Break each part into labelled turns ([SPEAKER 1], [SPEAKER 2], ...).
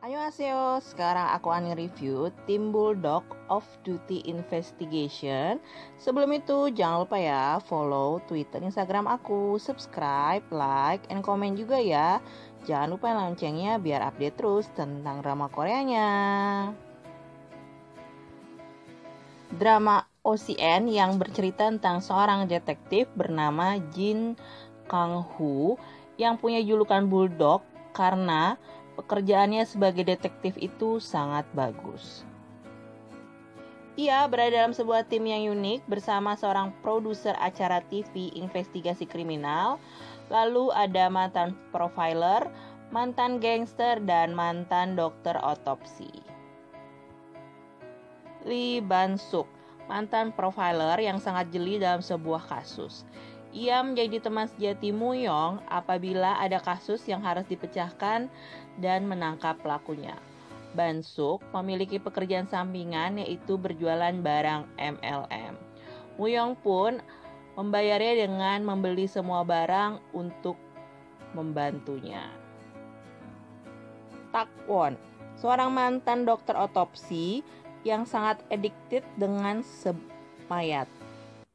[SPEAKER 1] Annyeonghaseyo, sekarang aku akan review Tim Bulldog Off Duty Investigation. Sebelum itu jangan lupa ya follow Twitter, Instagram aku, subscribe, like, and comment juga ya. Jangan lupa loncengnya biar update terus tentang drama Koreanya. Drama OCN yang bercerita tentang seorang detektif bernama Jin Kang-ho yang punya julukan Bulldog karena pekerjaannya sebagai detektif itu sangat bagus. Ia berada dalam sebuah tim yang unik bersama seorang produser acara TV investigasi kriminal. Lalu ada mantan profiler, mantan gangster, dan mantan dokter otopsi. Lee Ban-suk, mantan profiler yang sangat jeli dalam sebuah kasus. Ia menjadi teman sejati Mu-young apabila ada kasus yang harus dipecahkan dan menangkap pelakunya. Ban-suk memiliki pekerjaan sampingan yaitu berjualan barang MLM. Mu-young pun membayarnya dengan membeli semua barang untuk membantunya. Tak-won, seorang mantan dokter otopsi yang sangat addicted dengan mayat.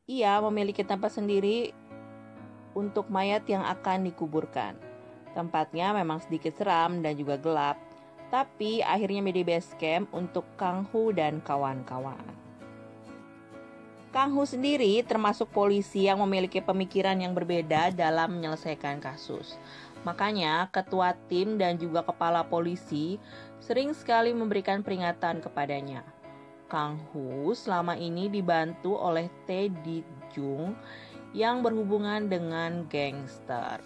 [SPEAKER 1] Ia memiliki tempat sendiri untuk mayat yang akan dikuburkan. Tempatnya memang sedikit seram dan juga gelap, tapi akhirnya menjadi base camp untuk Kang-ho dan kawan-kawan. Kang-ho sendiri termasuk polisi yang memiliki pemikiran yang berbeda dalam menyelesaikan kasus. Makanya ketua tim dan juga kepala polisi sering sekali memberikan peringatan kepadanya. Kang-ho selama ini dibantu oleh Tae Di-jung yang berhubungan dengan gangster.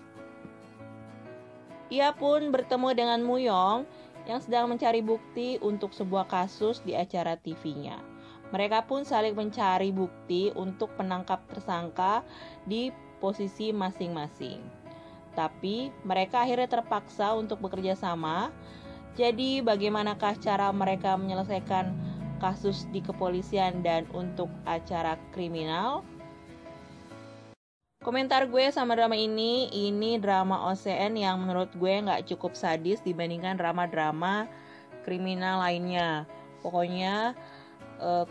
[SPEAKER 1] Ia pun bertemu dengan Mu-young yang sedang mencari bukti untuk sebuah kasus di acara TV-nya. Mereka pun saling mencari bukti untuk penangkap tersangka di posisi masing-masing. Tapi mereka akhirnya terpaksa untuk bekerja sama. Jadi bagaimanakah cara mereka menyelesaikan kasus di kepolisian dan untuk acara kriminal? Komentar gue sama drama ini drama OCN yang menurut gue gak cukup sadis dibandingkan drama-drama kriminal lainnya. Pokoknya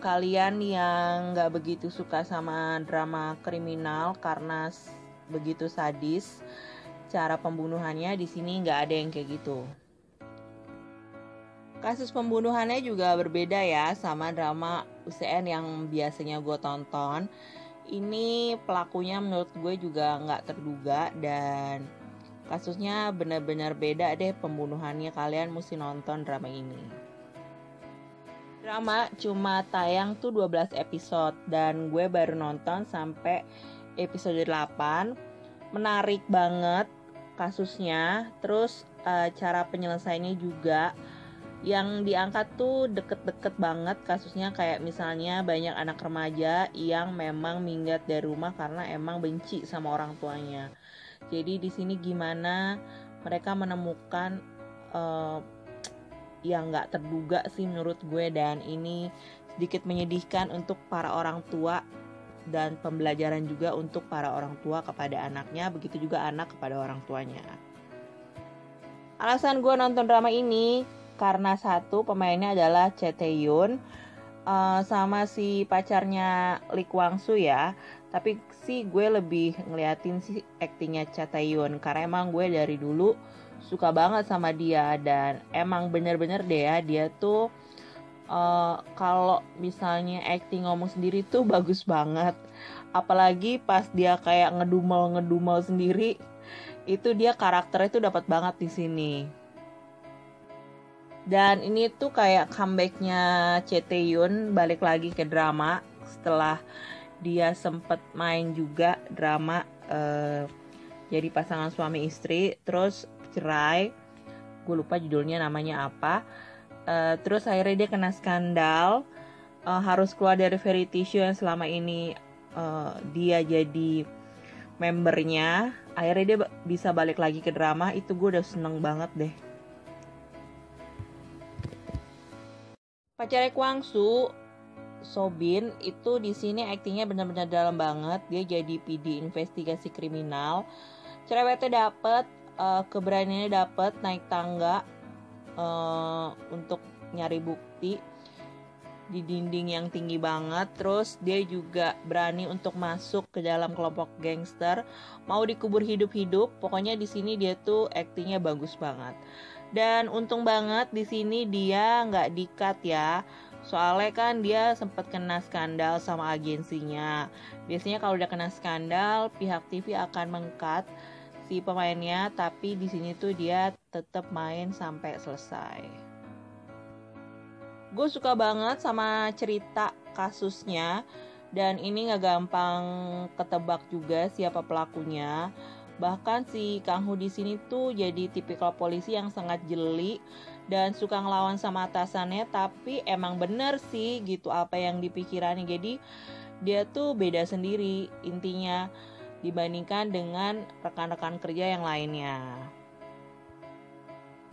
[SPEAKER 1] kalian yang gak begitu suka sama drama kriminal karena begitu sadis cara pembunuhannya, di sini gak ada yang kayak gitu. Kasus pembunuhannya juga berbeda ya sama drama UCN yang biasanya gue tonton. Ini pelakunya menurut gue juga nggak terduga dan kasusnya benar-benar beda deh pembunuhannya. Kalian mesti nonton drama ini. Drama cuma tayang tuh 12 episode dan gue baru nonton sampai episode 8. Menarik banget kasusnya. Terus cara penyelesaiannya juga yang diangkat tuh deket-deket banget kasusnya, kayak misalnya banyak anak remaja yang memang minggat dari rumah karena emang benci sama orang tuanya. Jadi di sini gimana mereka menemukan yang nggak terduga sih menurut gue, dan ini sedikit menyedihkan untuk para orang tua dan pembelajaran juga untuk para orang tua kepada anaknya, begitu juga anak kepada orang tuanya. Alasan gue nonton drama ini karena satu, pemainnya adalah Cha Tae-yoon sama si pacarnya Lee Kwang-soo ya. Tapi sih gue lebih ngeliatin sih aktingnya Cha Tae-yoon karena emang gue dari dulu suka banget sama dia. Dan emang bener-bener deh ya, dia tuh kalau misalnya akting ngomong sendiri tuh bagus banget. Apalagi pas dia kayak ngedumel sendiri, itu dia karakternya tuh dapat banget di sini. Dan ini tuh kayak comebacknya Cha Tae-yoon balik lagi ke drama setelah dia sempet main juga drama jadi pasangan suami istri, terus cerai. Gue lupa judulnya namanya apa. Terus akhirnya dia kena skandal, harus keluar dari variety show yang selama ini dia jadi membernya. Akhirnya dia bisa balik lagi ke drama. Itu gue udah seneng banget deh. Pacarnya Kwang-soo, Sobin, itu di sini aktingnya benar-benar dalam banget. Dia jadi PD investigasi kriminal. Cerewetnya dapet, keberaniannya dapet, naik tangga. untuk nyari bukti di dinding yang tinggi banget. Terus dia juga berani untuk masuk ke dalam kelompok gangster, mau dikubur hidup-hidup. Pokoknya di sini dia tuh aktingnya bagus banget. Dan untung banget di sini dia nggak di-cut ya. Soalnya kan dia sempat kena skandal sama agensinya. Biasanya kalau udah kena skandal, pihak TV akan meng-cut si pemainnya, tapi di sini tuh dia tetap main sampai selesai. Gue suka banget sama cerita kasusnya, dan ini gak gampang ketebak juga siapa pelakunya. Bahkan si Kang Ho di sini tuh jadi tipikal polisi yang sangat jeli dan suka ngelawan sama atasannya, tapi emang bener sih gitu apa yang dipikirannya. Jadi dia tuh beda sendiri intinya dibandingkan dengan rekan-rekan kerja yang lainnya.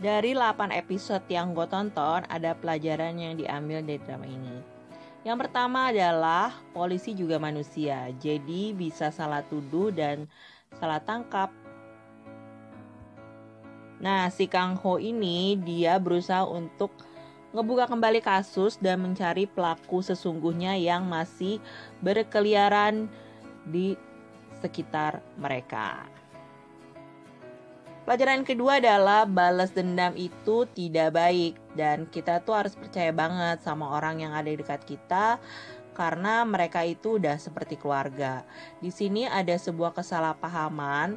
[SPEAKER 1] Dari 8 episode yang gue tonton, ada pelajaran yang diambil dari drama ini. Yang pertama adalah polisi juga manusia, jadi bisa salah tuduh dan salah tangkap. Nah, si Kang Ho ini dia berusaha untuk ngebuka kembali kasus dan mencari pelaku sesungguhnya yang masih berkeliaran di sekitar mereka. Pelajaran kedua adalah balas dendam itu tidak baik, dan kita tuh harus percaya banget sama orang yang ada di dekat kita karena mereka itu udah seperti keluarga. Di sini ada sebuah kesalahpahaman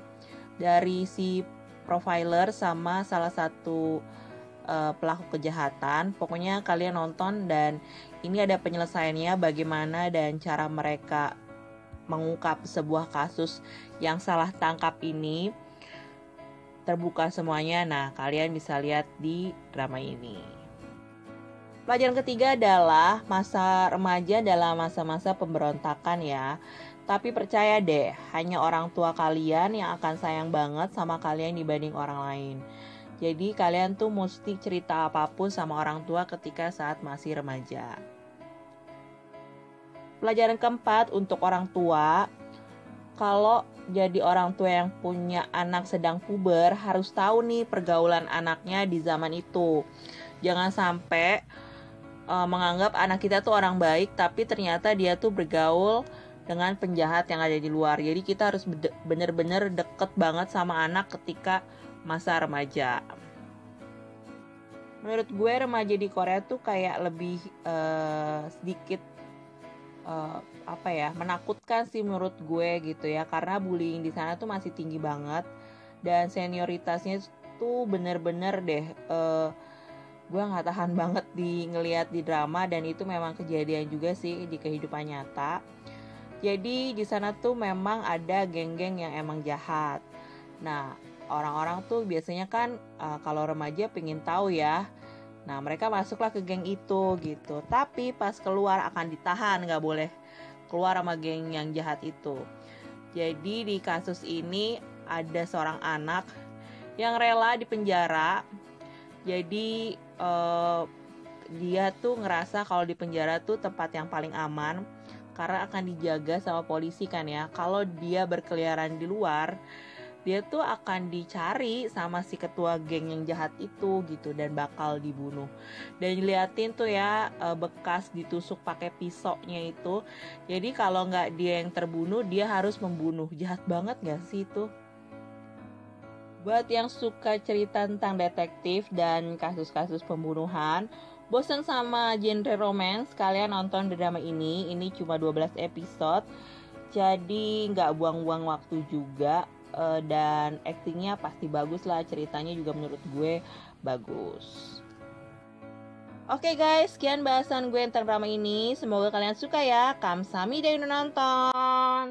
[SPEAKER 1] dari si profiler sama salah satu pelaku kejahatan. Pokoknya kalian nonton dan ini ada penyelesaiannya bagaimana dan cara mereka mengungkap sebuah kasus yang salah tangkap ini, terbuka semuanya. Nah, kalian bisa lihat di drama ini. Pelajaran ketiga adalah masa remaja adalah masa-masa pemberontakan ya. Tapi percaya deh, hanya orang tua kalian yang akan sayang banget sama kalian dibanding orang lain. Jadi kalian tuh mesti cerita apapun sama orang tua ketika saat masih remaja. Pelajaran keempat untuk orang tua, kalau jadi orang tua yang punya anak sedang puber, harus tahu nih pergaulan anaknya di zaman itu. Jangan sampai menganggap anak kita tuh orang baik, tapi ternyata dia tuh bergaul dengan penjahat yang ada di luar. Jadi kita harus bener-bener deket banget sama anak ketika masa remaja. Menurut gue remaja di Korea tuh kayak lebih sedikit menakutkan sih menurut gue gitu ya, karena bullying di sana tuh masih tinggi banget dan senioritasnya tuh bener-bener deh gue nggak tahan banget ngeliat di drama, dan itu memang kejadian juga sih di kehidupan nyata. Jadi di sana tuh memang ada geng-geng yang emang jahat. Nah, orang-orang tuh biasanya kan kalau remaja pengen tahu ya. Nah, mereka masuklah ke geng itu gitu. Tapi pas keluar akan ditahan, nggak boleh keluar sama geng yang jahat itu. Jadi di kasus ini ada seorang anak yang rela dipenjara. Jadi dia tuh ngerasa kalau di penjara tuh tempat yang paling aman karena akan dijaga sama polisi kan ya. Kalau dia berkeliaran di luar, dia tuh akan dicari sama si ketua geng yang jahat itu gitu dan bakal dibunuh. Dan liatin tuh ya bekas ditusuk pakai pisaunya itu. Jadi kalau nggak dia yang terbunuh, dia harus membunuh. Jahat banget nggak sih itu? Buat yang suka cerita tentang detektif dan kasus-kasus pembunuhan, bosan sama genre romance, kalian nonton drama ini. Ini cuma 12 episode, jadi nggak buang-buang waktu juga. Dan aktingnya pasti bagus lah, ceritanya juga menurut gue bagus. Oke guys, sekian bahasan gue tentang drama ini. Semoga kalian suka ya. Kamsahamnida udah nonton.